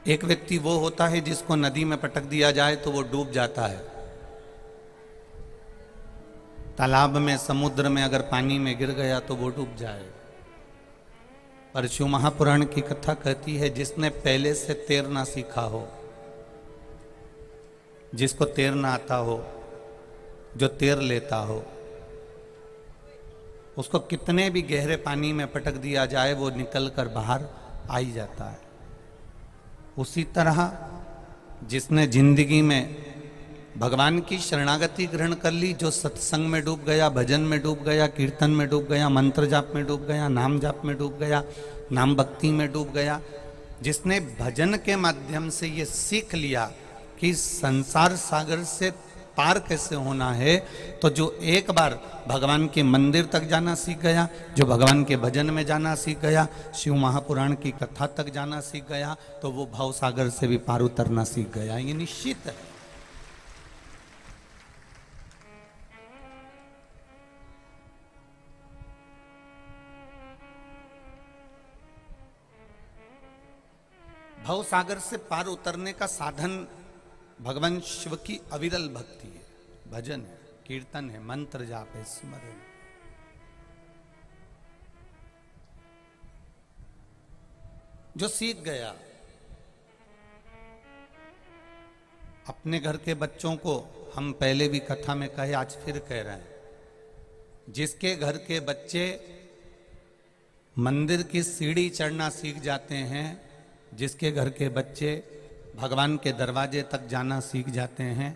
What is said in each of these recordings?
एक व्यक्ति वो होता है जिसको नदी में पटक दिया जाए तो वो डूब जाता है। तालाब में, समुद्र में अगर पानी में गिर गया तो वो डूब जाए। पर शिव महापुराण की कथा कहती है जिसने पहले से तैरना सीखा हो, जिसको तैरना आता हो, जो तैर लेता हो, उसको कितने भी गहरे पानी में पटक दिया जाए वो निकल कर बाहर आ ही जाता है। उसी तरह जिसने जिंदगी में भगवान की शरणागति ग्रहण कर ली, जो सत्संग में डूब गया, भजन में डूब गया, कीर्तन में डूब गया, मंत्र जाप में डूब गया, नाम जाप में डूब गया, नाम भक्ति में डूब गया, जिसने भजन के माध्यम से ये सीख लिया कि संसार सागर से पार कैसे होना है, तो जो एक बार भगवान के मंदिर तक जाना सीख गया, जो भगवान के भजन में जाना सीख गया, शिव महापुराण की कथा तक जाना सीख गया, तो वो भव सागर से भी पार उतरना सीख गया। ये निश्चित है। भव सागर से पार उतरने का साधन भगवान शिव की अविरल भक्ति है, भजन है, कीर्तन है, मंत्र जाप है, स्मरण। जो सीख गया, अपने घर के बच्चों को हम पहले भी कथा में कहे, आज फिर कह रहे हैं, जिसके घर के बच्चे मंदिर की सीढ़ी चढ़ना सीख जाते हैं, जिसके घर के बच्चे भगवान के दरवाजे तक जाना सीख जाते हैं,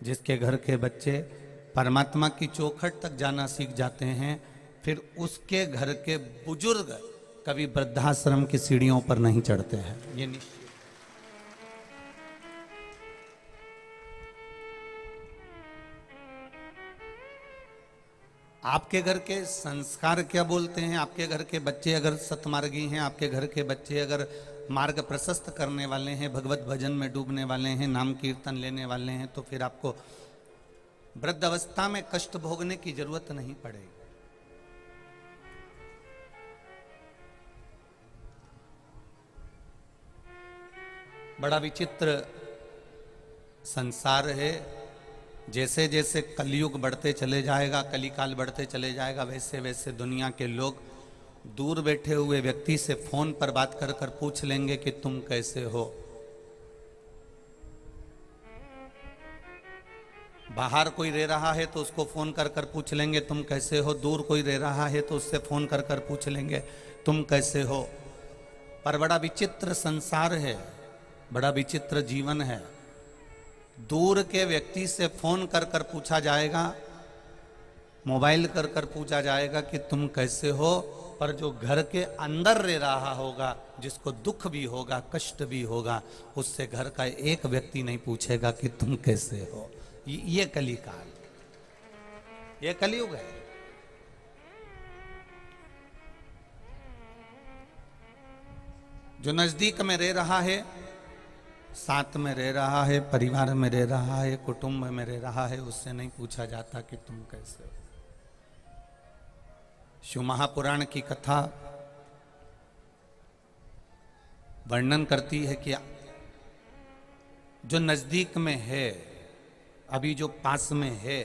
जिसके घर के बच्चे परमात्मा की चौखट तक जाना सीख जाते हैं, फिर उसके घर के बुजुर्ग कभी वृद्धाश्रम की सीढ़ियों पर नहीं चढ़ते हैं। ये निश्चित। आपके घर के संस्कार क्या बोलते हैं? आपके घर के बच्चे अगर सतमार्गी हैं, आपके घर के बच्चे अगर मार्ग प्रशस्त करने वाले हैं, भगवत भजन में डूबने वाले हैं, नाम कीर्तन लेने वाले हैं, तो फिर आपको वृद्ध अवस्था में कष्ट भोगने की जरूरत नहीं पड़ेगी। बड़ा विचित्र संसार है। जैसे जैसे कलयुग बढ़ते चले जाएगा, कलिकाल बढ़ते चले जाएगा, वैसे वैसे दुनिया के लोग दूर बैठे हुए व्यक्ति से फोन पर बात कर कर पूछ लेंगे कि तुम कैसे हो। बाहर कोई रह रहा है तो उसको फोन कर कर पूछ लेंगे तुम कैसे हो। दूर कोई रह रहा है तो उससे फोन कर कर पूछ लेंगे तुम कैसे हो। पर बड़ा विचित्र संसार है, बड़ा विचित्र जीवन है। दूर के व्यक्ति से फोन कर कर पूछा जाएगा, मोबाइल कर कर पूछा जाएगा कि तुम कैसे हो, पर जो घर के अंदर रह रहा होगा, जिसको दुख भी होगा, कष्ट भी होगा, उससे घर का एक व्यक्ति नहीं पूछेगा कि तुम कैसे हो। ये कलिकाल, ये कलयुग है। जो नजदीक में रह रहा है, साथ में रह रहा है, परिवार में रह रहा है, कुटुंब में रह रहा है, उससे नहीं पूछा जाता कि तुम कैसे हो। शिव महापुराण की कथा वर्णन करती है कि जो नजदीक में है, अभी जो पास में है,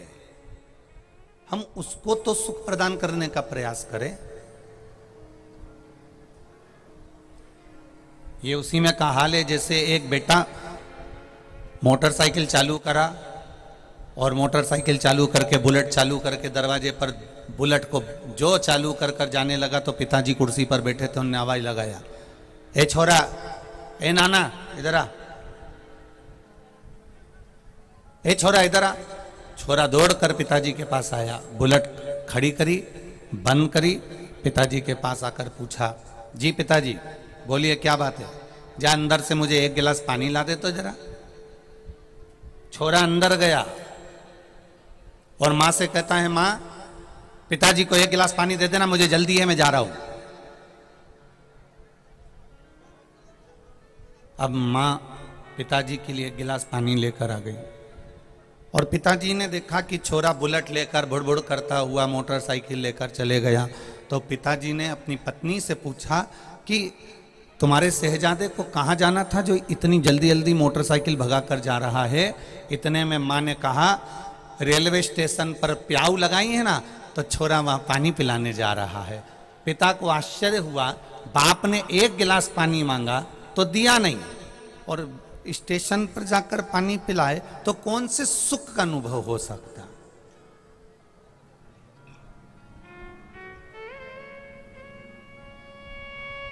हम उसको तो सुख प्रदान करने का प्रयास करें। ये उसी में का हाल है जैसे एक बेटा मोटरसाइकिल चालू करा और मोटरसाइकिल चालू करके बुलेट चालू करके दरवाजे पर बुलेट को जो चालू कर कर जाने लगा तो पिताजी कुर्सी पर बैठे थे, उन्होंने आवाज लगाया, ए छोरा, ए नाना इधर आ, ए छोरा इधर आ। छोरा दौड़ कर पिताजी के पास आया, बुलेट खड़ी करी, बंद करी, पिताजी के पास आकर पूछा, जी पिताजी बोलिए क्या बात है? जा अंदर से मुझे एक गिलास पानी ला दे तो जरा। छोरा अंदर गया और मां से कहता है, मां पिताजी को एक गिलास पानी दे देना, मुझे जल्दी है, मैं जा रहा हूं। अब मां पिताजी के लिए एक गिलास पानी लेकर आ गई और पिताजी ने देखा कि छोरा बुलेट लेकर बुड़बुड़ करता हुआ मोटरसाइकिल लेकर चले गया। तो पिताजी ने अपनी पत्नी से पूछा कि तुम्हारे शहजादे को कहाँ जाना था जो इतनी जल्दी जल्दी मोटरसाइकिल भगा कर जा रहा है? इतने में माँ ने कहा रेलवे स्टेशन पर प्याऊ लगाई है ना, तो छोरा वहां पानी पिलाने जा रहा है। पिता को आश्चर्य हुआ, बाप ने एक गिलास पानी मांगा तो दिया नहीं, और स्टेशन पर जाकर पानी पिलाए तो कौन से सुख का अनुभव हो सकता?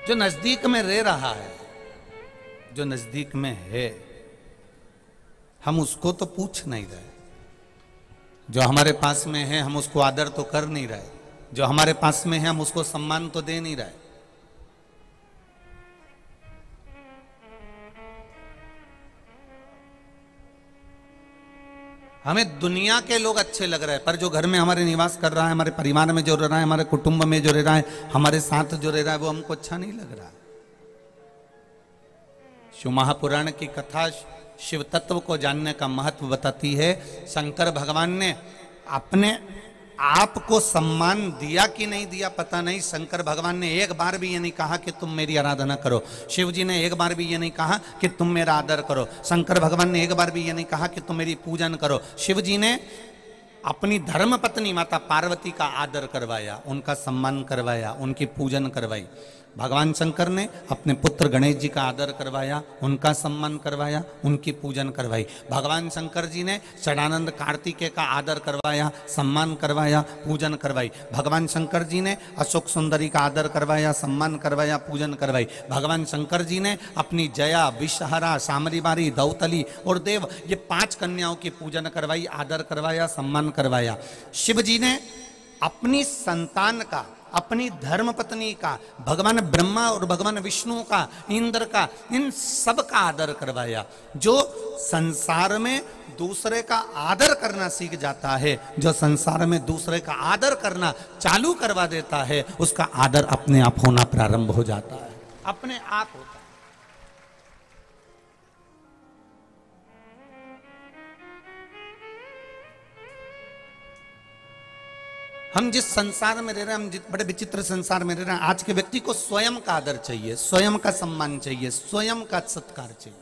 जो नजदीक में रह रहा है, जो नजदीक में है, हम उसको तो पूछ नहीं रहे। जो हमारे पास में है हम उसको आदर तो कर नहीं रहे, जो हमारे पास में है हम उसको सम्मान तो दे नहीं रहे। हमें दुनिया के लोग अच्छे लग रहे हैं, पर जो घर में हमारे निवास कर रहा है, हमारे परिवार में जो रह रहा है, हमारे कुटुंब में जो रह रहा है, हमारे साथ जो रह रहा है, वो हमको अच्छा नहीं लग रहा। शिव महापुराण की कथा शिव तत्व को जानने का महत्व बताती है। शंकर भगवान ने अपने आप को सम्मान दिया कि नहीं दिया पता नहीं। शंकर भगवान ने एक बार भी ये नहीं कहा कि तुम मेरी आराधना करो। शिव जी ने एक बार भी ये नहीं कहा कि तुम मेरा आदर करो। शंकर भगवान ने एक बार भी ये नहीं कहा कि तुम मेरी पूजन करो। शिव जी ने अपनी धर्म पत्नी माता पार्वती का आदर करवाया, उनका सम्मान करवाया, उनकी पूजन करवाई। भगवान शंकर ने अपने पुत्र गणेश जी का आदर करवाया, उनका सम्मान करवाया, उनकी पूजन करवाई। भगवान शंकर जी ने षडानंद कार्तिकेय का आदर करवाया, सम्मान करवाया, पूजन करवाई। भगवान शंकर जी ने अशोक सुंदरी का आदर करवाया, सम्मान करवाया, पूजन करवाई। भगवान शंकर जी ने अपनी जया, विषहरा, सामरीबारी, दौतली और देव, ये 5 कन्याओं की पूजन करवाई, आदर करवाया, सम्मान करवाया। शिव जी ने अपनी संतान का, अपनी धर्म पत्नी का, भगवान ब्रह्मा और भगवान विष्णु का, इंद्र का, इन सब का आदर करवाया। जो संसार में दूसरे का आदर करना सीख जाता है, जो संसार में दूसरे का आदर करना चालू करवा देता है, उसका आदर अपने आप होना प्रारंभ हो जाता है, अपने आप होता है। हम जिस संसार में रह रहे हैं, हम जिस बड़े विचित्र संसार में रह रहे हैं, आज के व्यक्ति को स्वयं का आदर चाहिए, स्वयं का सम्मान चाहिए, स्वयं का सत्कार चाहिए।